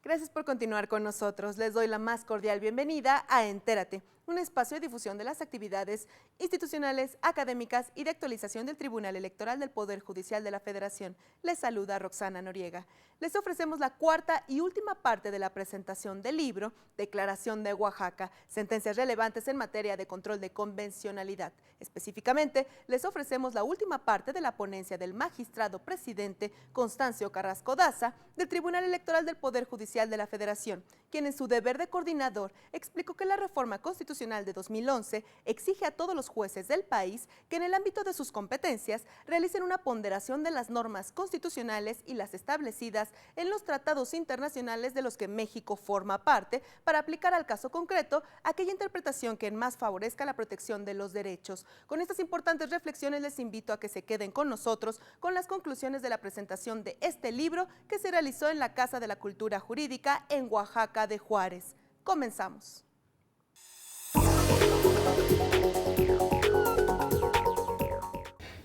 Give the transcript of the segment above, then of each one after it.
Gracias por continuar con nosotros. Les doy la más cordial bienvenida a Entérate, un espacio de difusión de las actividades institucionales, académicas y de actualización del Tribunal Electoral del Poder Judicial de la Federación. Les saluda Roxana Noriega. Les ofrecemos la cuarta y última parte de la presentación del libro Declaración de Oaxaca, sentencias relevantes en materia de control de convencionalidad. Específicamente, les ofrecemos la última parte de la ponencia del magistrado presidente Constancio Carrasco Daza del Tribunal Electoral del Poder Judicial de la Federación, quien en su deber de coordinador explicó que la reforma constitucional de 2011 exige a todos los jueces del país que en el ámbito de sus competencias realicen una ponderación de las normas constitucionales y las establecidas en los tratados internacionales de los que México forma parte para aplicar al caso concreto aquella interpretación que más favorezca la protección de los derechos. Con estas importantes reflexiones les invito a que se queden con nosotros con las conclusiones de la presentación de este libro que se realizó en la Casa de la Cultura Jurídica en Oaxaca de Juárez. Comenzamos.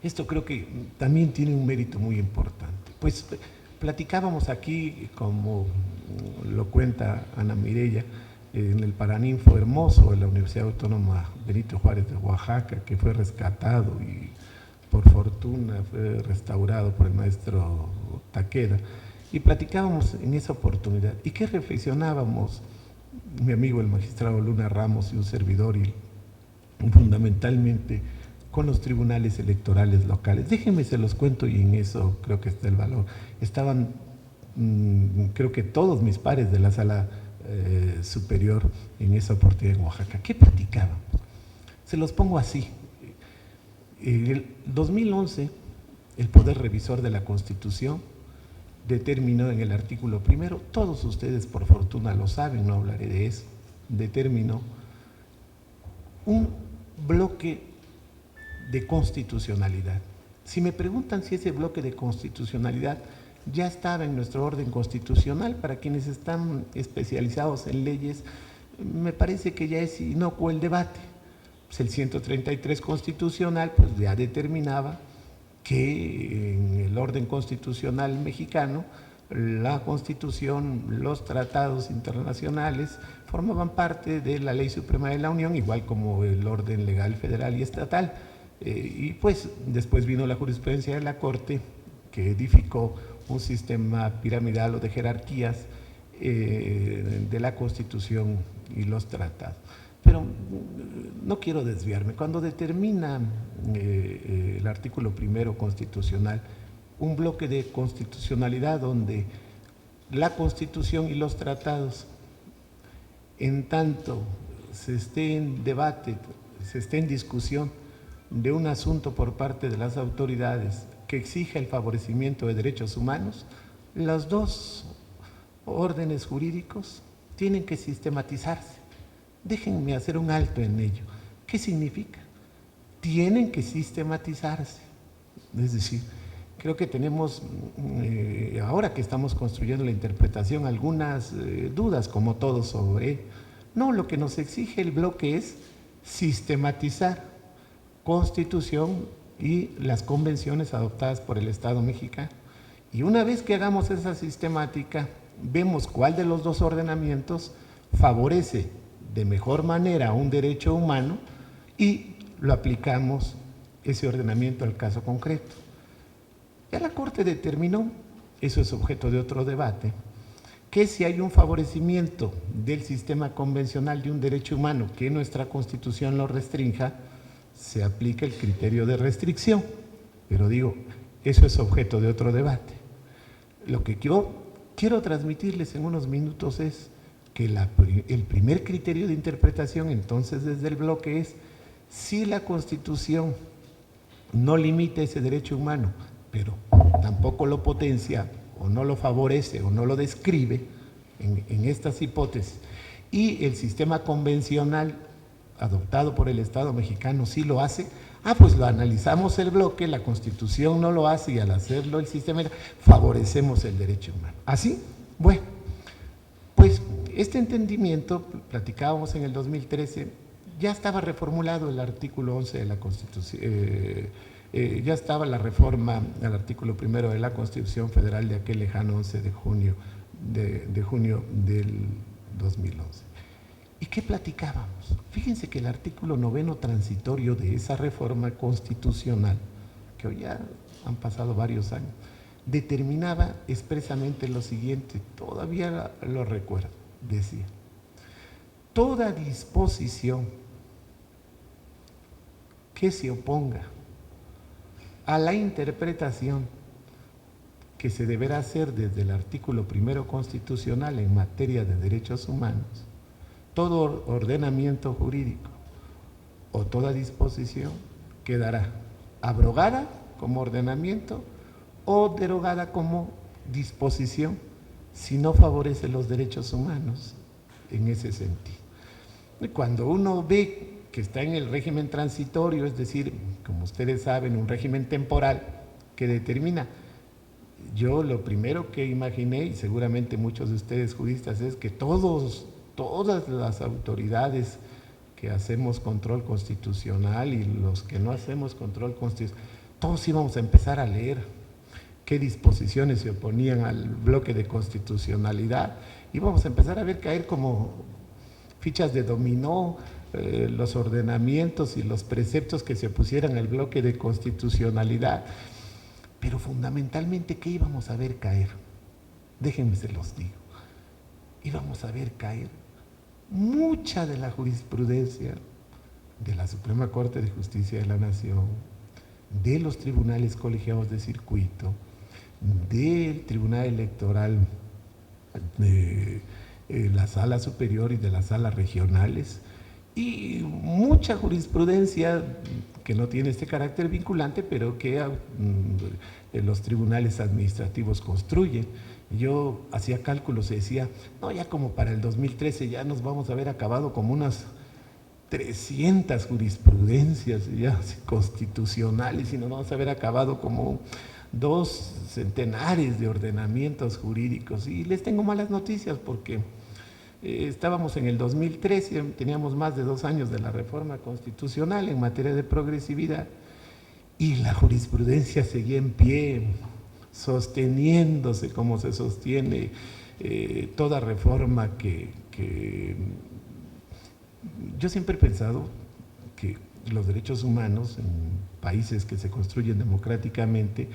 Esto creo que también tiene un mérito muy importante. Pues platicábamos aquí, como lo cuenta Ana Mireya, en el Paraninfo hermoso de la Universidad Autónoma Benito Juárez de Oaxaca, que fue rescatado y por fortuna fue restaurado por el maestro Taqueda, y platicábamos en esa oportunidad. ¿Y qué reflexionábamos? Mi amigo el magistrado Luna Ramos y un servidor, y fundamentalmente con los tribunales electorales locales. Déjenme se los cuento y en eso creo que está el valor. Estaban, creo que todos mis pares de la sala superior en esa oportunidad en Oaxaca. ¿Qué platicábamos? Se los pongo así. En el 2011, el Poder Revisor de la Constitución determinó en el artículo primero, todos ustedes por fortuna lo saben, no hablaré de eso, determinó un bloque de constitucionalidad. Si me preguntan si ese bloque de constitucionalidad ya estaba en nuestro orden constitucional, para quienes están especializados en leyes, me parece que ya es inocuo el debate. Pues el 133 constitucional pues ya determinaba que en el orden constitucional mexicano la Constitución, los tratados internacionales formaban parte de la Ley Suprema de la Unión, igual como el orden legal federal y estatal. Y pues después vino la jurisprudencia de la Corte, que edificó un sistema piramidal o de jerarquías de la Constitución y los tratados. Pero no quiero desviarme. Cuando determina el artículo primero constitucional un bloque de constitucionalidad donde la Constitución y los tratados, en tanto se esté en debate, se esté en discusión de un asunto por parte de las autoridades que exija el favorecimiento de derechos humanos, los dos órdenes jurídicos tienen que sistematizarse. Déjenme hacer un alto en ello. ¿Qué significa? Tienen que sistematizarse. Es decir, creo que tenemos, ahora que estamos construyendo la interpretación, algunas dudas, como todos, sobre. No, lo que nos exige el bloque es sistematizar Constitución y las convenciones adoptadas por el Estado mexicano. Y una vez que hagamos esa sistemática, vemos cuál de los dos ordenamientos favorece de mejor manera un derecho humano y lo aplicamos ese ordenamiento al caso concreto. Ya la Corte determinó, eso es objeto de otro debate, que si hay un favorecimiento del sistema convencional de un derecho humano que nuestra Constitución lo restrinja, se aplica el criterio de restricción. Pero digo, eso es objeto de otro debate. Lo que yo quiero transmitirles en unos minutos es que el primer criterio de interpretación entonces desde el bloque es: si la Constitución no limita ese derecho humano, pero tampoco lo potencia o no lo favorece o no lo describe en estas hipótesis, y el sistema convencional adoptado por el Estado mexicano sí lo hace, pues lo analizamos el bloque, la Constitución no lo hace y al hacerlo el sistema favorecemos el derecho humano. ¿Así? Bueno, pues este entendimiento, platicábamos en el 2013, ya estaba reformulado el artículo 11 de la Constitución, ya estaba la reforma al artículo 1 de la Constitución Federal de aquel lejano 11 de junio del 2011. ¿Y qué platicábamos? Fíjense que el artículo 9 transitorio de esa reforma constitucional, que hoy ya han pasado varios años, determinaba expresamente lo siguiente, todavía lo recuerdo, decía: toda disposición que se oponga a la interpretación que se deberá hacer desde el artículo 1 constitucional en materia de derechos humanos, todo ordenamiento jurídico o toda disposición quedará abrogada como ordenamiento o derogada como disposición si no favorece los derechos humanos en ese sentido. Y cuando uno ve que está en el régimen transitorio, es decir, como ustedes saben, un régimen temporal que determina, yo lo primero que imaginé, y seguramente muchos de ustedes juristas, es que todas las autoridades que hacemos control constitucional y los que no hacemos control constitucional, todos íbamos a empezar a leer qué disposiciones se oponían al bloque de constitucionalidad, íbamos a empezar a ver caer como fichas de dominó los ordenamientos y los preceptos que se opusieran al bloque de constitucionalidad. Pero fundamentalmente, ¿qué íbamos a ver caer? Déjenme se los digo. Íbamos a ver caer mucha de la jurisprudencia de la Suprema Corte de Justicia de la Nación, de los tribunales colegiados de circuito, del Tribunal Electoral de la Sala Superior y de las salas regionales, y mucha jurisprudencia que no tiene este carácter vinculante, pero que los tribunales administrativos construyen. Yo hacía cálculos y decía, no, ya como para el 2013 ya nos vamos a haber acabado como unas 300 jurisprudencias ya constitucionales y nos vamos a haber acabado como 2 centenares de ordenamientos jurídicos. Y les tengo malas noticias porque estábamos en el 2013, teníamos más de 2 años de la reforma constitucional en materia de progresividad y la jurisprudencia seguía en pie, sosteniéndose como se sostiene toda reforma que yo siempre he pensado que los derechos humanos en países que se construyen democráticamente,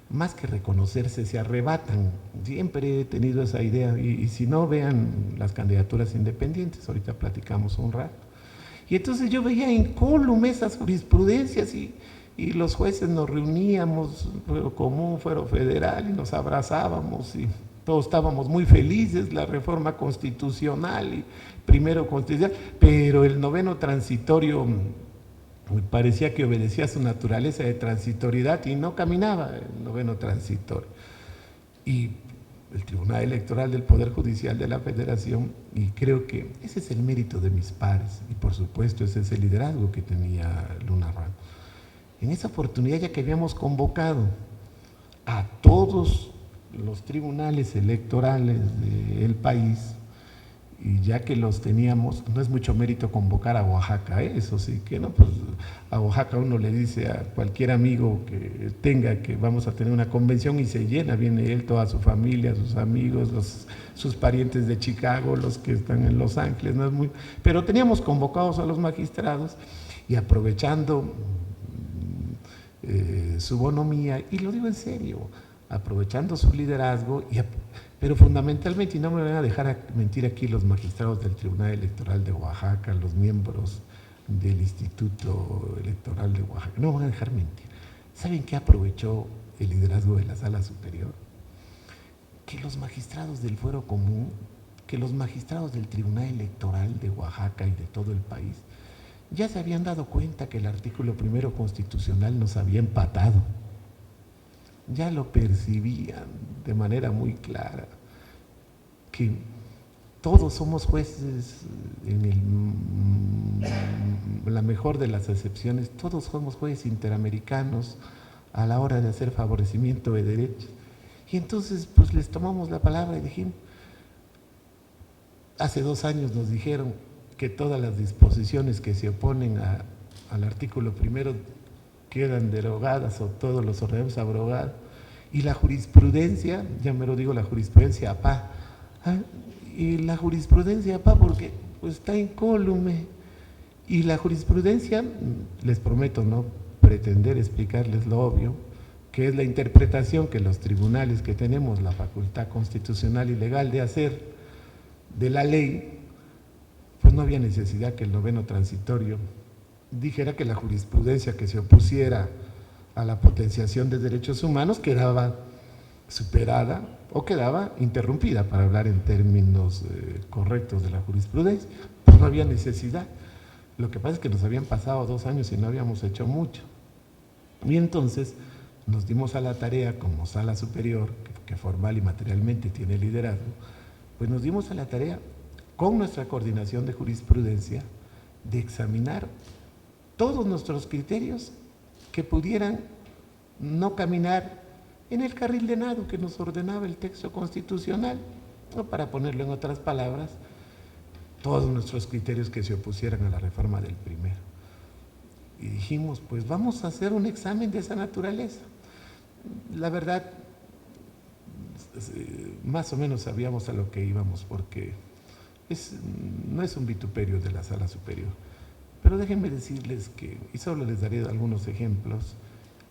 más que reconocerse, se arrebatan. Siempre he tenido esa idea y si no, vean las candidaturas independientes, ahorita platicamos un rato. Y entonces yo veía incólume esas jurisprudencias y los jueces nos reuníamos, fuero común, fuero federal, y nos abrazábamos y todos estábamos muy felices, la reforma constitucional y primero constitucional, pero el 9 transitorio parecía que obedecía a su naturaleza de transitoriedad y no caminaba el 9 transitorio. Y el Tribunal Electoral del Poder Judicial de la Federación, y creo que ese es el mérito de mis pares, y por supuesto ese es el liderazgo que tenía Luna Ram. En esa oportunidad, ya que habíamos convocado a todos los tribunales electorales del país, y ya que los teníamos, no es mucho mérito convocar a Oaxaca, eso sí, que no, pues a Oaxaca uno le dice a cualquier amigo que tenga que vamos a tener una convención y se llena, viene él, toda su familia, sus amigos, sus parientes de Chicago, los que están en Los Ángeles, no es muy, pero teníamos convocados a los magistrados y aprovechando su bonomía, y lo digo en serio, aprovechando su liderazgo, pero fundamentalmente, y no me van a dejar mentir aquí los magistrados del Tribunal Electoral de Oaxaca, los miembros del Instituto Electoral de Oaxaca, no me van a dejar mentir. ¿Saben qué aprovechó el liderazgo de la Sala Superior? Que los magistrados del Fuero Común, que los magistrados del Tribunal Electoral de Oaxaca y de todo el país, ya se habían dado cuenta que el artículo 1 constitucional nos había empatado. ya lo percibían de manera muy clara, que todos somos jueces, la mejor de las excepciones, todos somos jueces interamericanos a la hora de hacer favorecimiento de derechos. Y entonces pues les tomamos la palabra y dijimos, hace 2 años nos dijeron que todas las disposiciones que se oponen al artículo primero quedan derogadas o todos los ordenamientos abrogados, y la jurisprudencia, ya me lo digo, la jurisprudencia APA, y la jurisprudencia APA porque pues, está incólume, y la jurisprudencia, les prometo no pretender explicarles lo obvio, que es la interpretación que los tribunales que tenemos la facultad constitucional y legal de hacer de la ley, pues no había necesidad que el noveno transitorio dijera que la jurisprudencia que se opusiera a la potenciación de derechos humanos quedaba superada o quedaba interrumpida, para hablar en términos correctos de la jurisprudencia. Pues no había necesidad. Lo que pasa es que nos habían pasado 2 años y no habíamos hecho mucho. Y entonces nos dimos a la tarea como sala superior, que formal y materialmente tiene liderazgo, pues nos dimos a la tarea con nuestra coordinación de jurisprudencia de examinar todos nuestros criterios que pudieran no caminar en el carril de nado que nos ordenaba el texto constitucional, o para ponerlo en otras palabras, todos nuestros criterios que se opusieran a la reforma del primero. Y dijimos, pues vamos a hacer un examen de esa naturaleza. La verdad, más o menos sabíamos a lo que íbamos, porque no es un vituperio de la sala superior. Pero déjenme decirles que, y solo les daré algunos ejemplos,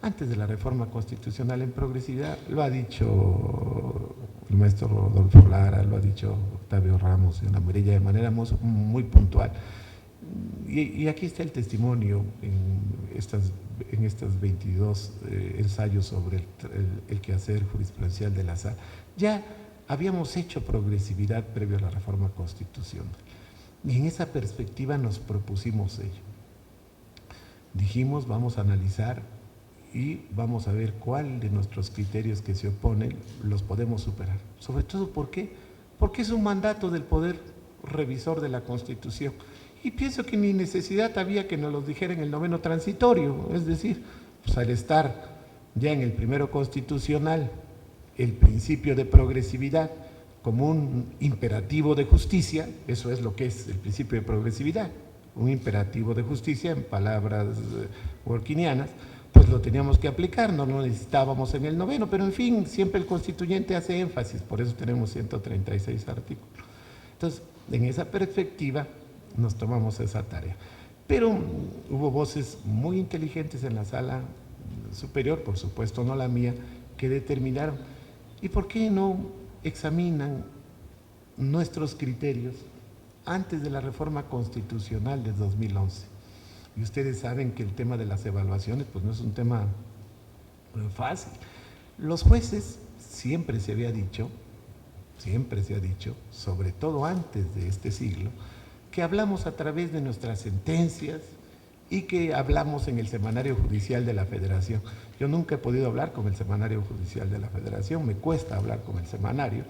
antes de la reforma constitucional en progresividad, lo ha dicho el maestro Rodolfo Lara, lo ha dicho Octavio Ramos y Ana Mirella de manera muy puntual. Y aquí está el testimonio en estas 22 ensayos sobre el quehacer jurisprudencial de la sala. Ya habíamos hecho progresividad previo a la reforma constitucional. Y en esa perspectiva nos propusimos ello. Dijimos, vamos a analizar y vamos a ver cuál de nuestros criterios que se oponen los podemos superar. Sobre todo, ¿por qué? Porque es un mandato del Poder Revisor de la Constitución. Y pienso que ni necesidad había que nos los dijera en el noveno transitorio. Es decir, pues al estar ya en el primero constitucional el principio de progresividad como un imperativo de justicia, eso es lo que es el principio de progresividad, un imperativo de justicia en palabras workinianas, pues lo teníamos que aplicar, no lo necesitábamos en el noveno, pero en fin, siempre el constituyente hace énfasis, por eso tenemos 136 artículos. Entonces, en esa perspectiva nos tomamos esa tarea. Pero hubo voces muy inteligentes en la sala superior, por supuesto no la mía, que determinaron, ¿y por qué no examinan nuestros criterios antes de la reforma constitucional de 2011? Y ustedes saben que el tema de las evaluaciones pues no es un tema fácil. Los jueces, siempre se ha dicho, sobre todo antes de este siglo, que hablamos a través de nuestras sentencias y que hablamos en el Semanario Judicial de la Federación. Yo nunca he podido hablar con el Semanario Judicial de la Federación, me cuesta hablar con el semanario,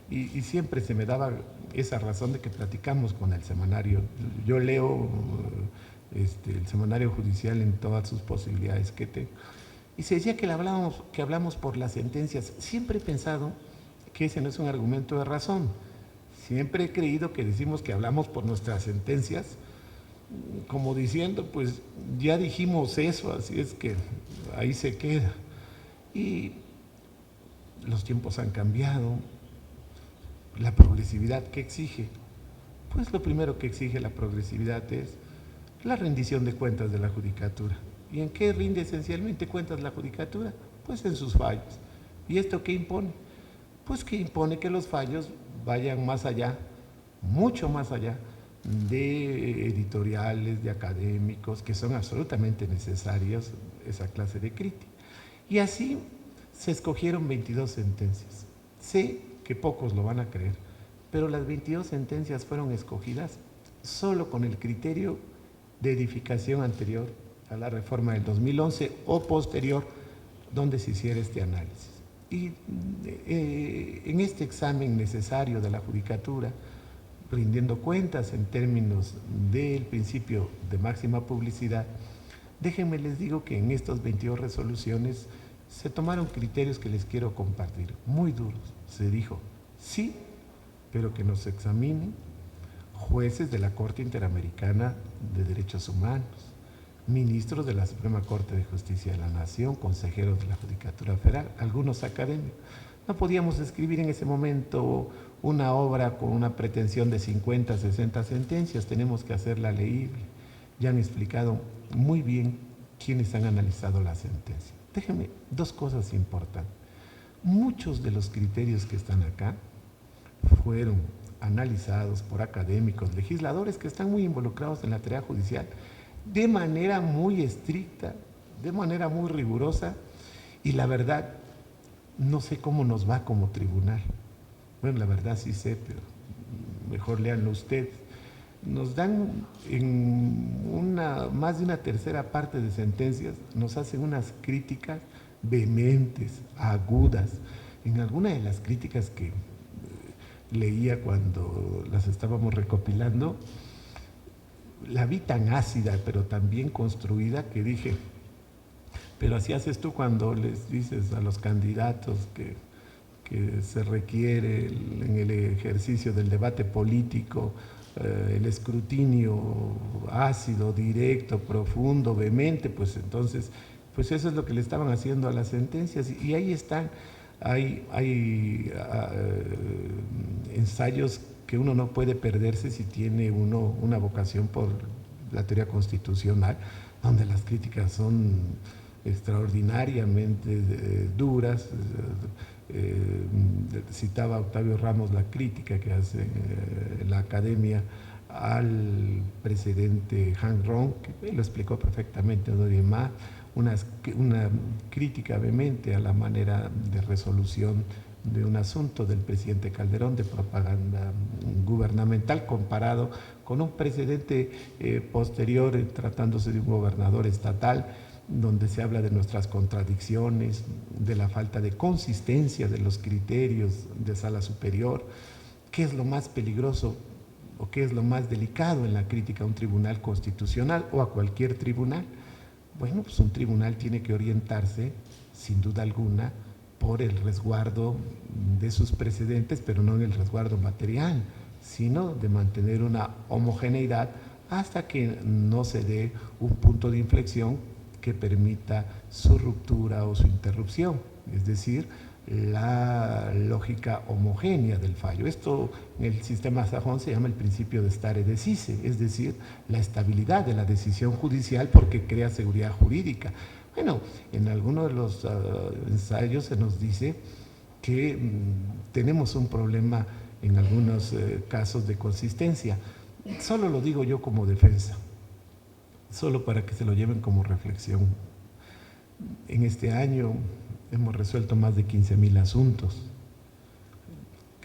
y siempre se me daba esa razón de que platicamos con el semanario. Yo leo el Semanario Judicial en todas sus posibilidades que tengo. Y se decía que hablamos por las sentencias. Siempre he pensado que ese no es un argumento de razón. Siempre he creído que decimos que hablamos por nuestras sentencias, como diciendo, pues ya dijimos eso, así es que ahí se queda. Y los tiempos han cambiado. La progresividad, ¿qué exige? Pues lo primero que exige la progresividad es la rendición de cuentas de la judicatura. ¿Y en qué rinde esencialmente cuentas la judicatura? Pues en sus fallos. ¿Y esto qué impone? Pues que impone que los fallos vayan más allá, mucho más allá de editoriales, de académicos, que son absolutamente necesarios esa clase de crítica. Y así se escogieron 22 sentencias. Sé que pocos lo van a creer, pero las 22 sentencias fueron escogidas solo con el criterio de edificación anterior a la reforma del 2011 o posterior donde se hiciera este análisis. Y en este examen necesario de la judicatura, rindiendo cuentas en términos del principio de máxima publicidad, déjenme les digo que en estas 22 resoluciones se tomaron criterios que les quiero compartir, muy duros. Se dijo, sí, pero que nos examinen jueces de la Corte Interamericana de Derechos Humanos, ministros de la Suprema Corte de Justicia de la Nación, consejeros de la Judicatura Federal, algunos académicos. No podíamos escribir en ese momento una obra con una pretensión de 50, 60 sentencias, tenemos que hacerla leíble. Ya han explicado muy bien quienes han analizado la sentencia. Déjenme dos cosas importantes. Muchos de los criterios que están acá fueron analizados por académicos, legisladores que están muy involucrados en la tarea judicial, de manera muy estricta, de manera muy rigurosa, y la verdad, no sé cómo nos va como tribunal. Bueno, la verdad sí sé, pero mejor léanlo ustedes. Nos dan en más de una tercera parte de sentencias, nos hacen unas críticas vehementes, agudas. En alguna de las críticas que leía cuando las estábamos recopilando, la vi tan ácida, pero tan bien construida, que dije, pero así haces tú cuando les dices a los candidatos que se requiere en el ejercicio del debate político el escrutinio ácido, directo, profundo, vehemente, pues entonces, pues eso es lo que le estaban haciendo a las sentencias, y ahí están. Hay ensayos que uno no puede perderse si tiene uno una vocación por la teoría constitucional, donde las críticas son extraordinariamente duras. Citaba Octavio Ramos la crítica que hace la academia al presidente Han Rong, que lo explicó perfectamente, no diré más. Una crítica vehemente a la manera de resolución de un asunto del presidente Calderón de propaganda gubernamental, comparado con un precedente posterior tratándose de un gobernador estatal, donde se habla de nuestras contradicciones, de la falta de consistencia de los criterios de sala superior. ¿Qué es lo más peligroso o qué es lo más delicado en la crítica a un tribunal constitucional o a cualquier tribunal? Bueno, pues un tribunal tiene que orientarse, sin duda alguna, por el resguardo de sus precedentes, pero no en el resguardo material, sino de mantener una homogeneidad hasta que no se dé un punto de inflexión que permita su ruptura o su interrupción, es decir, la lógica homogénea del fallo. Esto en el sistema sajón se llama el principio de stare decisis, es decir, la estabilidad de la decisión judicial porque crea seguridad jurídica. Bueno, en algunos de los ensayos se nos dice que tenemos un problema en algunos casos de consistencia. Solo lo digo yo como defensa, solo para que se lo lleven como reflexión. En este año hemos resuelto más de 15,000 asuntos,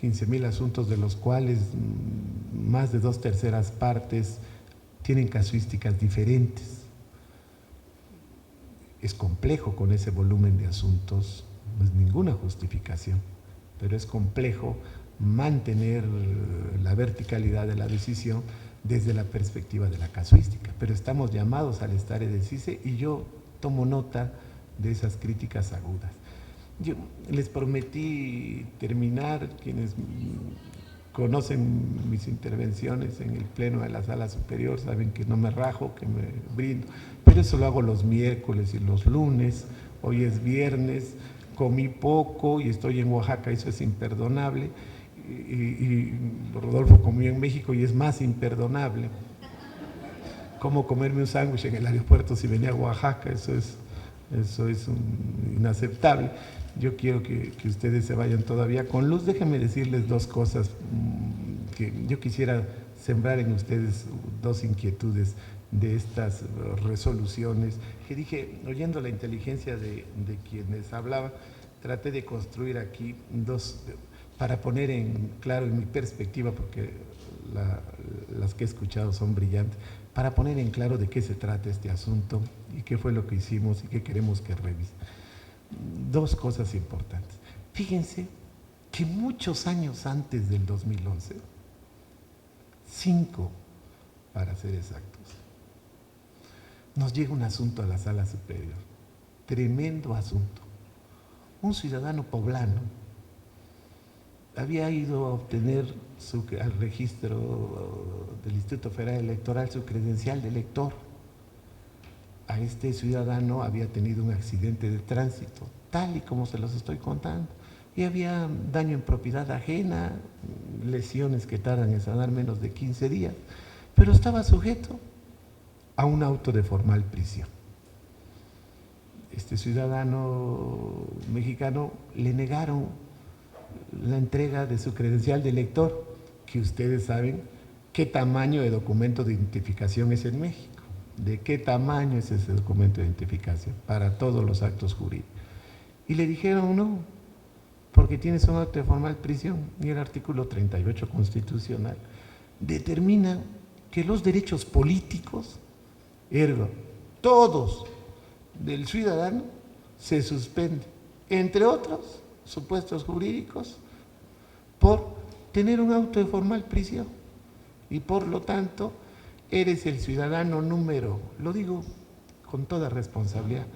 15,000 asuntos de los cuales más de 2/3 partes tienen casuísticas diferentes. Es complejo con ese volumen de asuntos, no es ninguna justificación, pero es complejo mantener la verticalidad de la decisión desde la perspectiva de la casuística, pero estamos llamados al stare decisis y yo tomo nota de esas críticas agudas. Yo les prometí terminar, quienes conocen mis intervenciones en el pleno de la sala superior saben que no me rajo, que me brindo, pero eso lo hago los miércoles y los lunes. Hoy es viernes, comí poco y estoy en Oaxaca, eso es imperdonable, y Rodolfo comió en México y es más imperdonable. ¿Cómo comerme un sándwich en el aeropuerto si venía a Oaxaca? Eso es inaceptable. Yo quiero que ustedes se vayan todavía con luz. Déjenme decirles dos cosas que yo quisiera sembrar en ustedes, dos inquietudes de estas resoluciones que dije, oyendo la inteligencia de quienes hablaban, traté de construir aquí dos, para poner en claro en mi perspectiva, porque las que he escuchado son brillantes, para poner en claro de qué se trata este asunto y qué fue lo que hicimos y qué queremos que revise. dos cosas importantes. Fíjense que muchos años antes del 2011, 5 para ser exactos, nos llega un asunto a la Sala Superior, tremendo asunto. Un ciudadano poblano había ido a obtener al registro del Instituto Federal Electoral su credencial de elector. A este ciudadano había tenido un accidente de tránsito, tal y como se los estoy contando, y había daño en propiedad ajena, lesiones que tardan en sanar menos de 15 días, pero estaba sujeto a un auto de formal prisión. Este ciudadano mexicano le negaron la entrega de su credencial de elector, que ustedes saben qué tamaño de documento de identificación es en México. ¿De qué tamaño es ese documento de identificación para todos los actos jurídicos? Y le dijeron no, porque tienes un acto de formal prisión, y el artículo 38 constitucional determina que los derechos políticos, ergo, todos del ciudadano, se suspenden, entre otros supuestos jurídicos, por tener un auto de formal prisión, y por lo tanto eres el ciudadano número, lo digo con toda responsabilidad,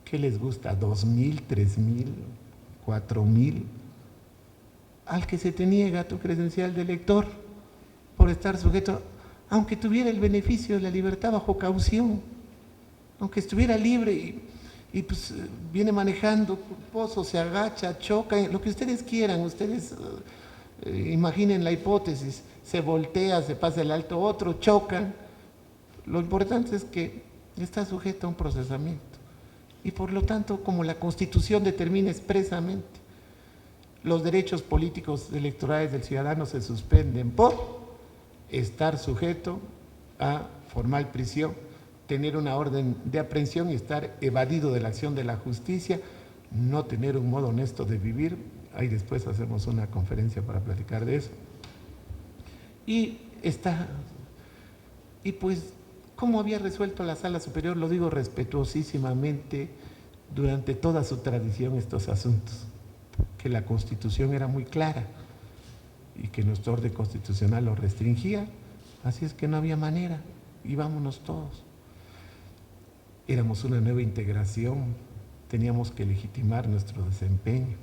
¿qué les gusta? 2,000, 3,000, 4,000, al que se te niega tu credencial de elector por estar sujeto, aunque tuviera el beneficio de la libertad bajo caución, aunque estuviera libre y pues viene manejando culposo, se agacha, choca, lo que ustedes quieran, ustedes imaginen la hipótesis, se voltea, se pasa el alto otro, chocan. Lo importante es que está sujeto a un procesamiento. Y por lo tanto, como la Constitución determina expresamente, los derechos políticos electorales del ciudadano se suspenden por estar sujeto a formal prisión, tener una orden de aprehensión y estar evadido de la acción de la justicia, no tener un modo honesto de vivir. Ahí después hacemos una conferencia para platicar de eso. Y pues, ¿cómo había resuelto la Sala Superior? Lo digo respetuosísimamente, durante toda su tradición estos asuntos, que la Constitución era muy clara y que nuestro orden constitucional lo restringía, así es que no había manera, y vámonos todos. Éramos una nueva integración, teníamos que legitimar nuestro desempeño.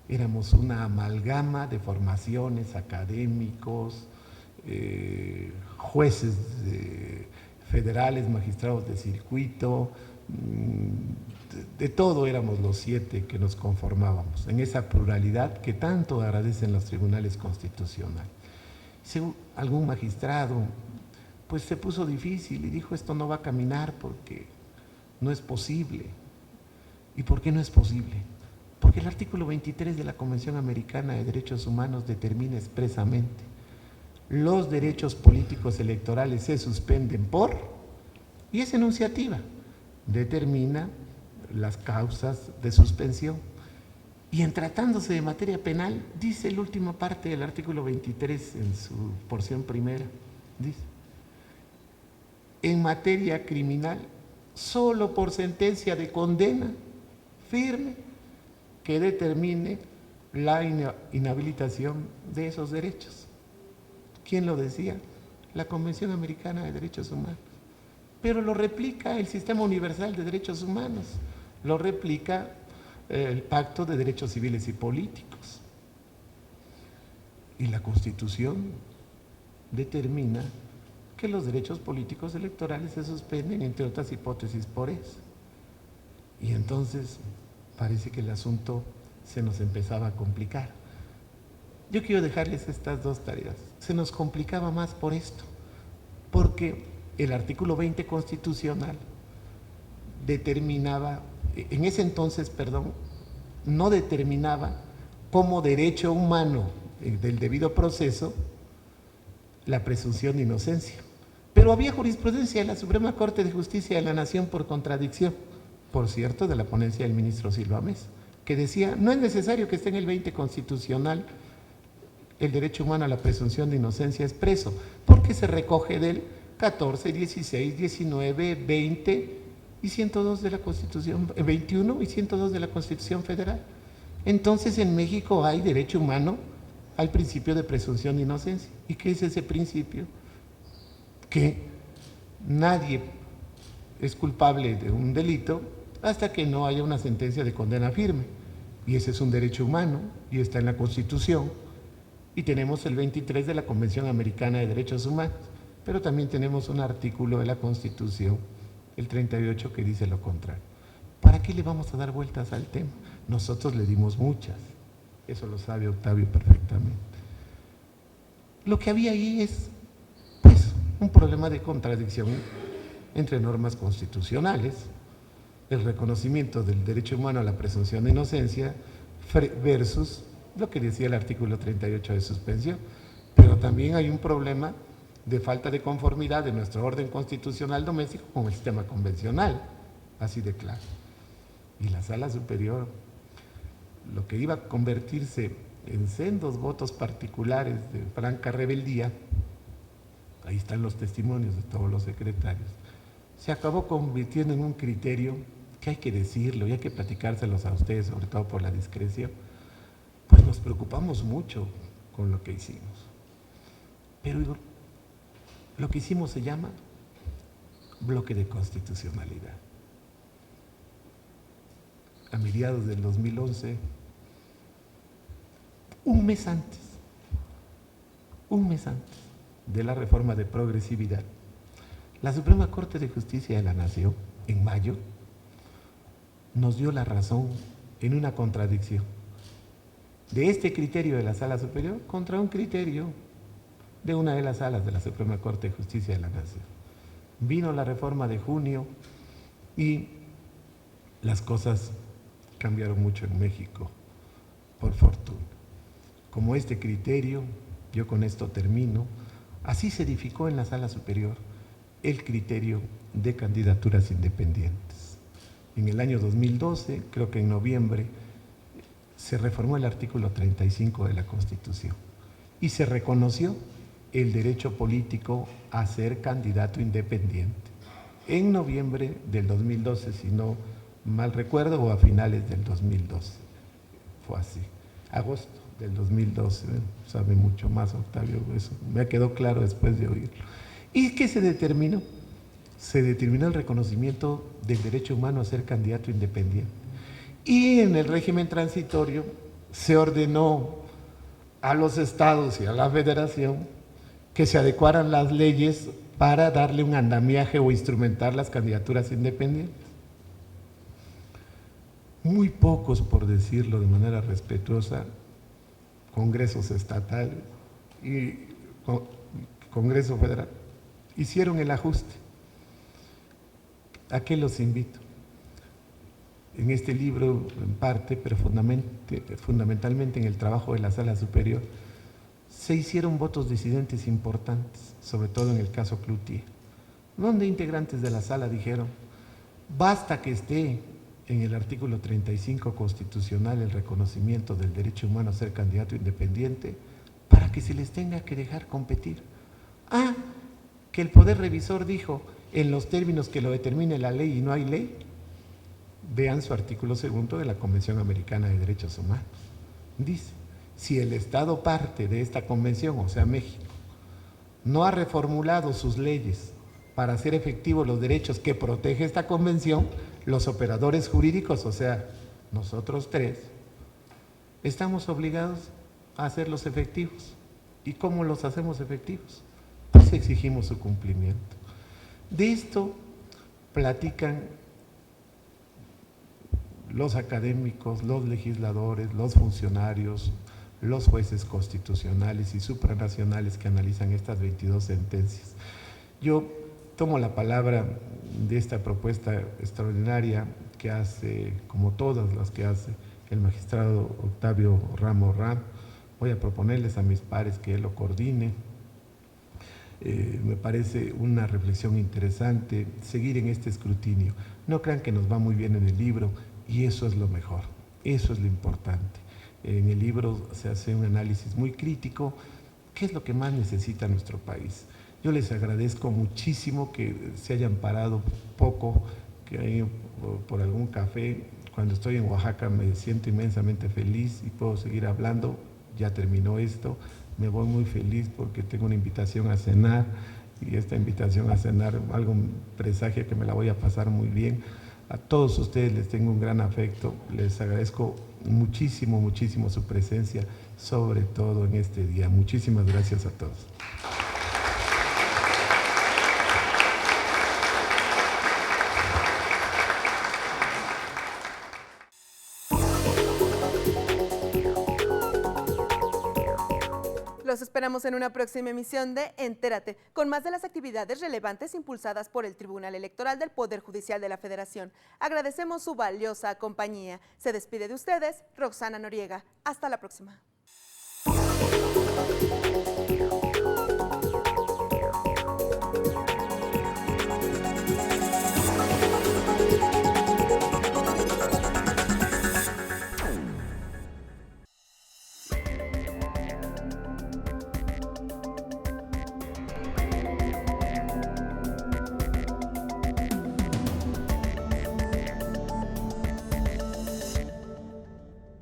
Éramos una amalgama de formaciones, académicos, jueces federales, magistrados de circuito, de todo éramos los 7 que nos conformábamos, en esa pluralidad que tanto agradecen los tribunales constitucionales. Según algún magistrado, pues se puso difícil y dijo, esto no va a caminar porque no es posible. ¿Y por qué no es posible? Porque el artículo 23 de la Convención Americana de Derechos Humanos determina expresamente: los derechos políticos electorales se suspenden por, y es enunciativa, determina las causas de suspensión. Y en tratándose de materia penal, dice la última parte del artículo 23 en su porción primera, dice: en materia criminal, solo por sentencia de condena firme que determine la inhabilitación de esos derechos. ¿Quién lo decía? La Convención Americana de Derechos Humanos. Pero lo replica el Sistema Universal de Derechos Humanos, lo replica el Pacto de Derechos Civiles y Políticos. Y la Constitución determina que los derechos políticos electorales se suspenden, entre otras hipótesis, por eso. Y entonces parece que el asunto se nos empezaba a complicar. Yo quiero dejarles estas dos tareas. Se nos complicaba más por esto, porque el artículo 20 constitucional determinaba, en ese entonces, no determinaba como derecho humano del debido proceso la presunción de inocencia. Pero había jurisprudencia de la Suprema Corte de Justicia de la Nación por contradicción, por cierto, de la ponencia del ministro Silva Mesa, que decía, no es necesario que esté en el 20 constitucional el derecho humano a la presunción de inocencia expreso, porque se recoge del 14, 16, 19, 20 y 102 de la Constitución, 21 y 102 de la Constitución Federal. Entonces en México hay derecho humano al principio de presunción de inocencia. ¿Y qué es ese principio? Que nadie es culpable de un delito hasta que no haya una sentencia de condena firme. Y ese es un derecho humano y está en la Constitución. Y tenemos el 23 de la Convención Americana de Derechos Humanos, pero también tenemos un artículo de la Constitución, el 38, que dice lo contrario. ¿Para qué le vamos a dar vueltas al tema? Nosotros le dimos muchas, eso lo sabe Octavio perfectamente. Lo que había ahí es, pues, un problema de contradicción entre normas constitucionales, el reconocimiento del derecho humano a la presunción de inocencia versus lo que decía el artículo 38 de suspensión. Pero también hay un problema de falta de conformidad de nuestro orden constitucional doméstico con el sistema convencional, así de claro. Y la Sala Superior, lo que iba a convertirse en sendos votos particulares de franca rebeldía, ahí están los testimonios de todos los secretarios, se acabó convirtiendo en un criterio que hay que decirlo y hay que platicárselos a ustedes, sobre todo por la discreción. Pues nos preocupamos mucho con lo que hicimos. Pero lo que hicimos se llama bloque de constitucionalidad. A mediados del 2011, un mes antes de la reforma de progresividad, la Suprema Corte de Justicia de la Nación, en mayo, nos dio la razón en una contradicción de este criterio de la Sala Superior contra un criterio de una de las salas de la Suprema Corte de Justicia de la Nación. Vino la reforma de junio y las cosas cambiaron mucho en México, por fortuna. Como este criterio, yo con esto termino, así se edificó en la Sala Superior el criterio de candidaturas independientes. En el año 2012, creo que en noviembre, se reformó el artículo 35 de la Constitución y se reconoció el derecho político a ser candidato independiente. En noviembre del 2012, si no mal recuerdo, o a finales del 2012, fue así, agosto del 2012, sabe mucho más Octavio, eso me quedó claro después de oírlo. ¿Y qué se determinó? Se determinó el reconocimiento del derecho humano a ser candidato independiente. Y en el régimen transitorio se ordenó a los estados y a la federación que se adecuaran las leyes para darle un andamiaje o instrumentar las candidaturas independientes. Muy pocos, por decirlo de manera respetuosa, congresos estatales y Congreso Federal hicieron el ajuste. ¿A qué los invito? En este libro, en parte, pero fundamentalmente en el trabajo de la Sala Superior, se hicieron votos disidentes importantes, sobre todo en el caso Cloutier, donde integrantes de la Sala dijeron, basta que esté en el artículo 35 constitucional el reconocimiento del derecho humano a ser candidato independiente para que se les tenga que dejar competir. Ah, que el Poder Revisor dijo, en los términos que lo determine la ley y no hay ley, vean su artículo 2 de la Convención Americana de Derechos Humanos. Dice, si el Estado parte de esta convención, o sea México, no ha reformulado sus leyes para hacer efectivos los derechos que protege esta convención, los operadores jurídicos, o sea, nosotros tres, estamos obligados a hacerlos efectivos. ¿Y cómo los hacemos efectivos? Pues exigimos su cumplimiento. De esto platican los académicos, los legisladores, los funcionarios, los jueces constitucionales y supranacionales que analizan estas 22 sentencias. Yo tomo la palabra de esta propuesta extraordinaria que hace, como todas las que hace el magistrado Octavio Ramos Ram. Voy a proponerles a mis pares que él lo coordine. Me parece una reflexión interesante seguir en este escrutinio. No crean que nos va muy bien en el libro, y eso es lo mejor, eso es lo importante. En el libro se hace un análisis muy crítico, ¿qué es lo que más necesita nuestro país? Yo les agradezco muchísimo que se hayan parado poco, que ahí por algún café, cuando estoy en Oaxaca me siento inmensamente feliz y puedo seguir hablando. Ya terminó esto, me voy muy feliz porque tengo una invitación a cenar y esta invitación a cenar algo presagia que me la voy a pasar muy bien. A todos ustedes les tengo un gran afecto, les agradezco muchísimo, muchísimo su presencia, sobre todo en este día. Muchísimas gracias a todos. Los esperamos en una próxima emisión de Entérate, con más de las actividades relevantes impulsadas por el Tribunal Electoral del Poder Judicial de la Federación. Agradecemos su valiosa compañía. Se despide de ustedes, Roxana Noriega. Hasta la próxima.